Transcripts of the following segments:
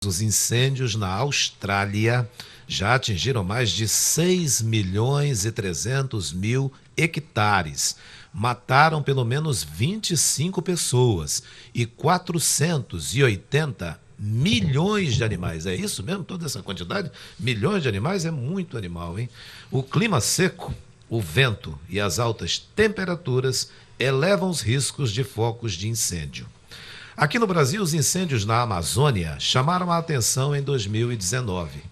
Os incêndios na Austrália já atingiram mais de 6 milhões e 300 mil hectares. Mataram pelo menos 25 pessoas e 480 milhões de animais. É isso mesmo? Toda essa quantidade? Milhões de animais é muito animal, hein? O clima seco, o vento e as altas temperaturas elevam os riscos de focos de incêndio. Aqui no Brasil, os incêndios na Amazônia chamaram a atenção em 2019.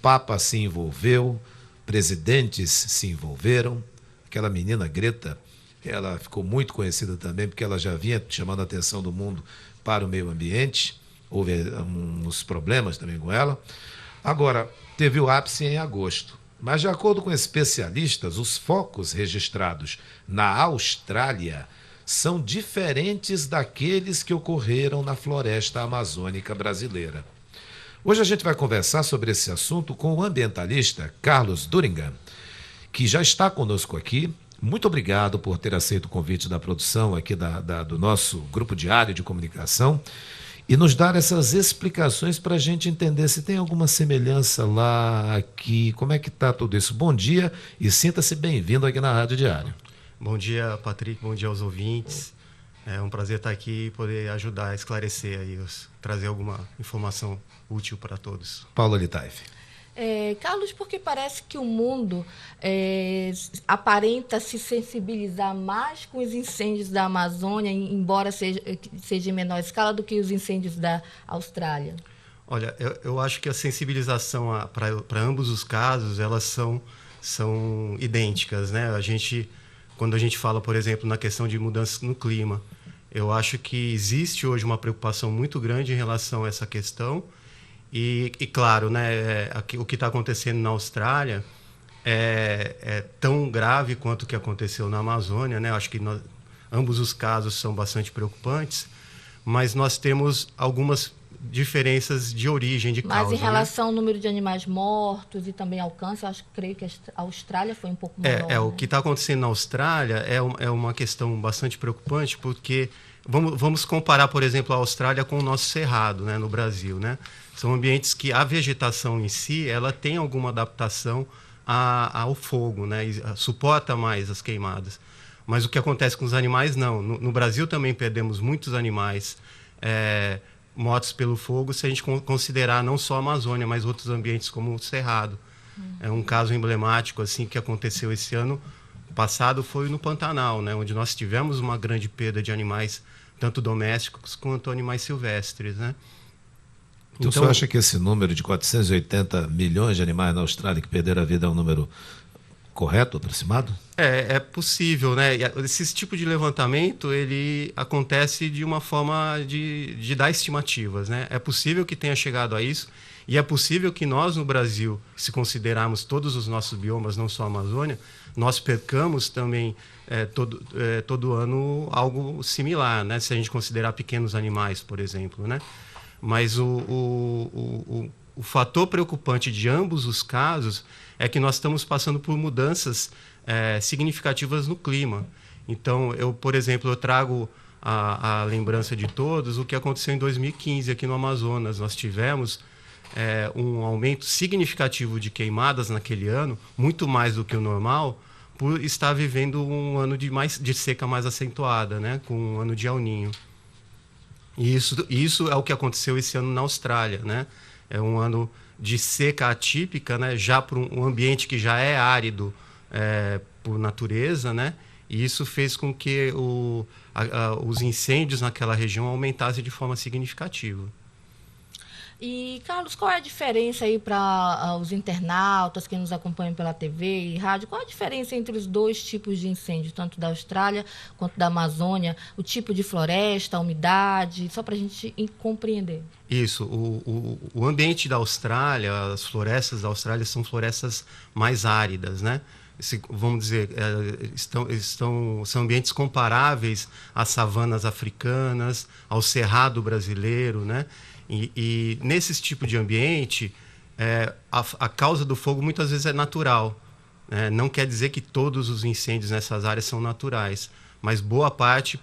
Papa se envolveu, presidentes se envolveram. Aquela menina Greta, ela ficou muito conhecida também porque ela já vinha chamando a atenção do mundo para o meio ambiente. Houve uns problemas também com ela. Agora, teve o ápice em agosto. Mas, de acordo com especialistas, os focos registrados na Austrália são diferentes daqueles que ocorreram na floresta amazônica brasileira. Hoje a gente vai conversar sobre esse assunto com o ambientalista Carlos Durigan, que já está conosco aqui. Muito obrigado por ter aceito o convite da produção aqui do nosso grupo diário de comunicação e nos dar essas explicações para a gente entender se tem alguma semelhança lá, aqui, como é que está tudo isso. Bom dia e sinta-se bem-vindo aqui na Rádio Diário. Bom dia, Patrick. Bom dia aos ouvintes. É um prazer estar aqui e poder ajudar a esclarecer aí, trazer alguma informação útil para todos. Paulo Litaif. Carlos, porque parece que o mundo aparenta se sensibilizar mais com os incêndios da Amazônia, embora seja em menor escala, do que os incêndios da Austrália? Olha, eu acho que a sensibilização para ambos os casos, elas são idênticas, né? Quando a gente fala, por exemplo, na questão de mudanças no clima, eu acho que existe hoje uma preocupação muito grande em relação a essa questão. E claro, né, o que está acontecendo na Austrália é tão grave quanto o que aconteceu na Amazônia, né? Eu acho que ambos os casos são bastante preocupantes, mas nós temos algumas diferenças de origem, de causa. Mas em relação ao número de animais mortos e também alcance, eu creio que a Austrália foi um pouco menor. O que está acontecendo na Austrália é uma questão bastante preocupante, porque vamos comparar, por exemplo, a Austrália com o nosso Cerrado, né, no Brasil, né? São ambientes que a vegetação em si, ela tem alguma adaptação ao fogo, né? E suporta mais as queimadas. Mas o que acontece com os animais, não. No Brasil também perdemos muitos animais mortos pelo fogo, se a gente considerar não só a Amazônia, mas outros ambientes como o Cerrado. É um caso emblemático assim que aconteceu esse ano passado, foi no Pantanal, né, onde nós tivemos uma grande perda de animais, tanto domésticos quanto animais silvestres, né? Então, você acha que esse número de 480 milhões de animais na Austrália que perderam a vida é um número correto, aproximado? É possível, né? Esse tipo de levantamento, ele acontece de uma forma de dar estimativas, né? É possível que tenha chegado a isso, e é possível que nós, no Brasil, se considerarmos todos os nossos biomas, não só a Amazônia, nós percamos também todo ano algo similar, né? Se a gente considerar pequenos animais, por exemplo, né? Mas o fator preocupante de ambos os casos é que nós estamos passando por mudanças significativas no clima. Então, por exemplo, eu trago a lembrança de todos o que aconteceu em 2015 aqui no Amazonas. Nós tivemos um aumento significativo de queimadas naquele ano, muito mais do que o normal, por estar vivendo um ano de seca mais acentuada, né, com um ano de El Niño. E isso é o que aconteceu esse ano na Austrália, né? É um ano de seca atípica, né? Já por um ambiente que já é árido por natureza, né? E isso fez com que os incêndios naquela região aumentassem de forma significativa. E, Carlos, qual é a diferença aí para os internautas que nos acompanham pela TV e rádio? Qual é a diferença entre os dois tipos de incêndio, tanto da Austrália quanto da Amazônia? O tipo de floresta, a umidade, só para a gente compreender. Isso. O ambiente da Austrália, as florestas da Austrália são florestas mais áridas, né? Vamos dizer, são ambientes comparáveis às savanas africanas, ao cerrado brasileiro, né? E nesse tipo de ambiente, a causa do fogo muitas vezes é natural. Não quer dizer que todos os incêndios nessas áreas são naturais, mas boa parte,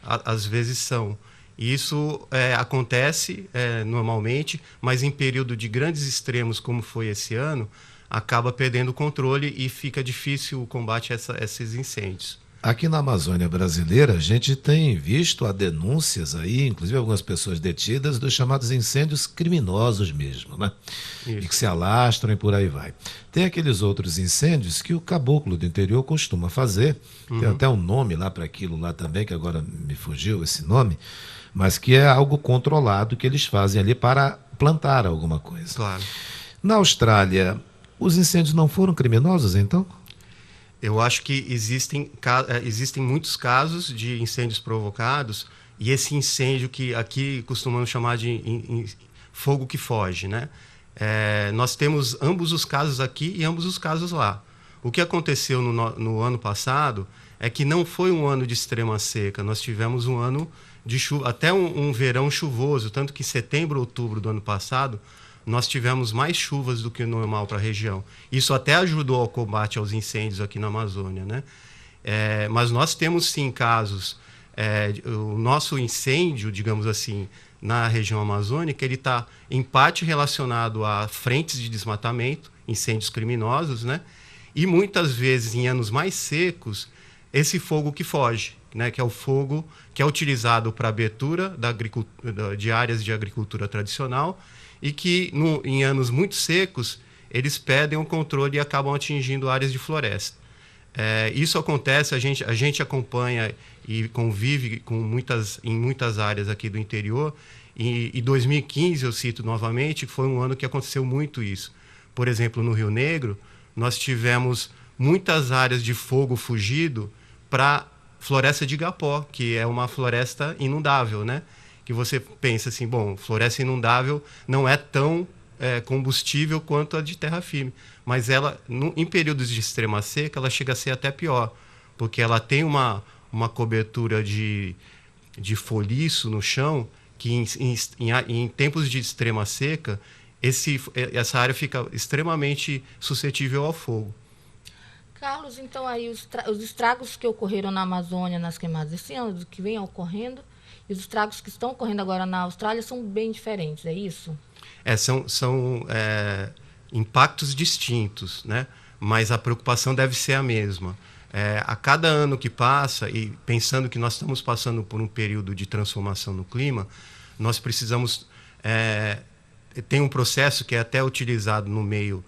às vezes, são. Isso acontece normalmente, mas em período de grandes extremos, como foi esse ano, acaba perdendo o controle e fica difícil o combate a esses incêndios. Aqui na Amazônia brasileira, a gente tem visto há denúncias aí, inclusive algumas pessoas detidas, dos chamados incêndios criminosos mesmo, né? Isso. E que se alastram e por aí vai. Tem aqueles outros incêndios que o caboclo do interior costuma fazer, tem até um nome lá para aquilo lá também, que agora me fugiu esse nome, mas que é algo controlado que eles fazem ali para plantar alguma coisa. Claro. Na Austrália, os incêndios não foram criminosos, então? Eu acho que existem muitos casos de incêndios provocados, e esse incêndio que aqui costumamos chamar de fogo que foge, né? Nós temos ambos os casos aqui e ambos os casos lá. O que aconteceu no ano passado é que não foi um ano de extrema seca, nós tivemos um ano de chuva, até um verão chuvoso, tanto que em setembro, outubro do ano passado, nós tivemos mais chuvas do que o normal para a região. Isso até ajudou ao combate aos incêndios aqui na Amazônia, né? Mas nós temos, sim, casos. O nosso incêndio, digamos assim, na região amazônica, ele está em parte relacionado a frentes de desmatamento, incêndios criminosos, né? E muitas vezes, em anos mais secos, esse fogo que foge, né? Que é o fogo que é utilizado para abertura de áreas de agricultura tradicional, e que, em anos muito secos, eles perdem o controle e acabam atingindo áreas de floresta. Isso acontece, a gente acompanha e convive em muitas áreas aqui do interior, e 2015, eu cito novamente, foi um ano que aconteceu muito isso. Por exemplo, no Rio Negro, nós tivemos muitas áreas de fogo fugido para floresta de igapó, que é uma floresta inundável, né? Que você pensa assim, bom, floresta inundável não é tão combustível quanto a de terra firme, mas ela, em períodos de extrema seca, ela chega a ser até pior, porque ela tem uma cobertura de folhiço no chão, que em tempos de extrema seca, essa área fica extremamente suscetível ao fogo. Carlos, então aí os estragos que ocorreram na Amazônia, nas queimadas esse ano, que vem ocorrendo, e os estragos que estão ocorrendo agora na Austrália são bem diferentes, é isso? São impactos distintos, né? Mas a preocupação deve ser a mesma. A cada ano que passa, e pensando que nós estamos passando por um período de transformação no clima, nós precisamos... tem um processo que é até utilizado no meio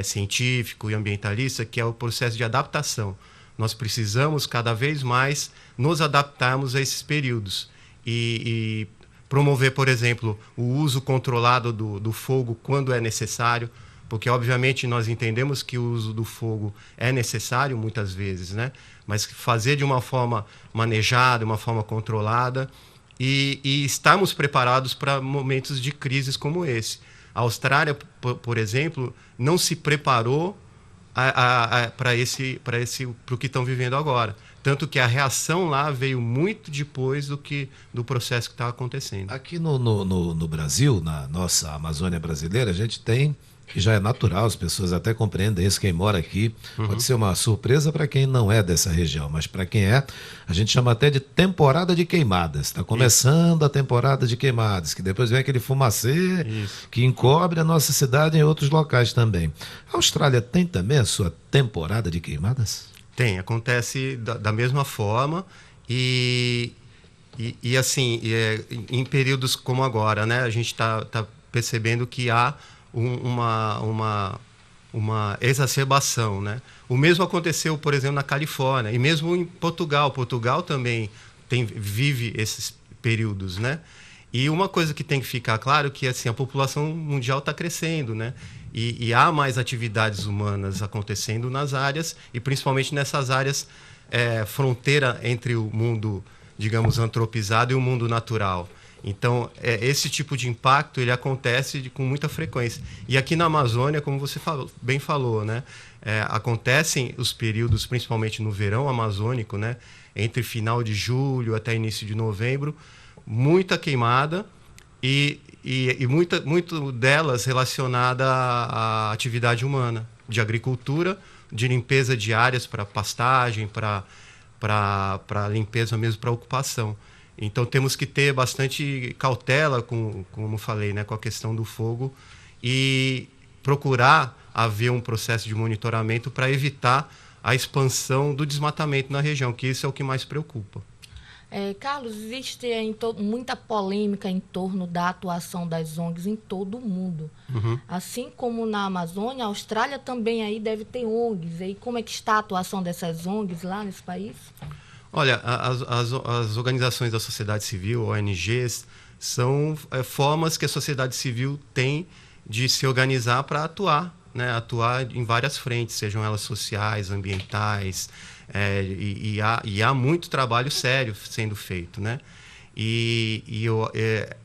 científico e ambientalista, que é o processo de adaptação. Nós precisamos cada vez mais nos adaptarmos a esses períodos e promover, por exemplo, o uso controlado do fogo quando é necessário, porque obviamente nós entendemos que o uso do fogo é necessário muitas vezes, né? Mas fazer de uma forma manejada, uma forma controlada, e estarmos preparados para momentos de crises como esse. A Austrália, por exemplo, não se preparou para o que estão vivendo agora. Tanto que a reação lá veio muito depois do processo que está acontecendo. Aqui no Brasil, na nossa Amazônia brasileira, a gente tem, que já é natural, as pessoas até compreendem isso, quem mora aqui, pode ser uma surpresa para quem não é dessa região, mas para quem é, a gente chama até de temporada de queimadas. Está começando a temporada de queimadas, que depois vem aquele fumacê que encobre a nossa cidade em outros locais também. A Austrália tem também a sua temporada de queimadas? Tem, acontece da mesma forma e assim, em períodos como agora, né, a gente está percebendo que há uma exacerbação, né? O mesmo aconteceu, por exemplo, na Califórnia e mesmo em Portugal. Portugal também vive esses períodos, né? E uma coisa que tem que ficar claro é que assim, a população mundial está crescendo, né? E há mais atividades humanas acontecendo nas áreas, e principalmente nessas áreas fronteira entre o mundo, digamos, antropizado e o mundo natural. Então, esse tipo de impacto ele acontece com muita frequência. E aqui na Amazônia, como você bem falou, né? Acontecem os períodos, principalmente no verão amazônico, né? Entre final de julho até início de novembro, muita queimada e muito delas relacionada à atividade humana, de agricultura, de limpeza de áreas para pastagem, para limpeza mesmo, para ocupação. Então temos que ter bastante cautela, como falei, né, com a questão do fogo e procurar haver um processo de monitoramento para evitar a expansão do desmatamento na região, que isso é o que mais preocupa. Carlos, existe aí muita polêmica em torno da atuação das ONGs em todo o mundo. Assim como na Amazônia, a Austrália também aí deve ter ONGs. E como é que está a atuação dessas ONGs lá nesse país? Olha, as organizações da sociedade civil, ONGs, são formas que a sociedade civil tem de se organizar para atuar, né? Atuar em várias frentes, sejam elas sociais, ambientais, e há muito trabalho sério sendo feito, né?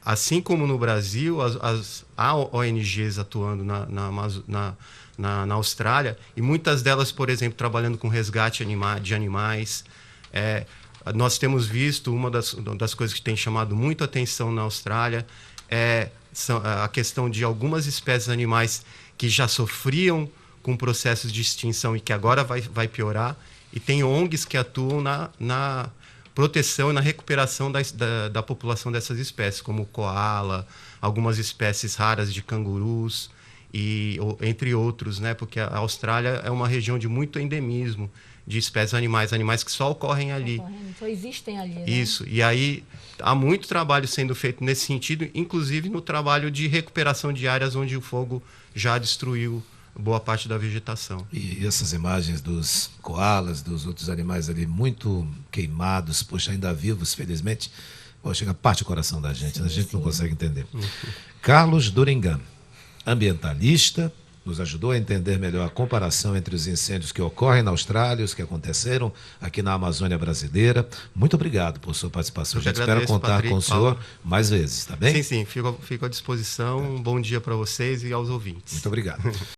Assim como no Brasil, há ONGs atuando na Austrália, e muitas delas, por exemplo, trabalhando com resgate de animais. Nós temos visto, uma das coisas que tem chamado muito atenção na Austrália a questão de algumas espécies animais que já sofriam com processos de extinção e que agora vai piorar. E tem ONGs que atuam na proteção e na recuperação da população dessas espécies, como o koala, algumas espécies raras de cangurus, entre outros, né? Porque a Austrália é uma região de muito endemismo de espécies animais que só ocorrem ali. Só existem ali, né? Isso. E aí há muito trabalho sendo feito nesse sentido, inclusive no trabalho de recuperação de áreas onde o fogo já destruiu boa parte da vegetação. E essas imagens dos koalas, dos outros animais ali muito queimados, poxa, ainda vivos, felizmente, chega parte do coração da gente, sim, a gente não consegue entender. Carlos Doringan, ambientalista, nos ajudou a entender melhor a comparação entre os incêndios que ocorrem na Austrália e os que aconteceram aqui na Amazônia brasileira. Muito obrigado por sua participação. A gente espera contar com o senhor mais vezes, tá bem? Sim, fico à disposição. Um bom dia para vocês e aos ouvintes. Muito obrigado.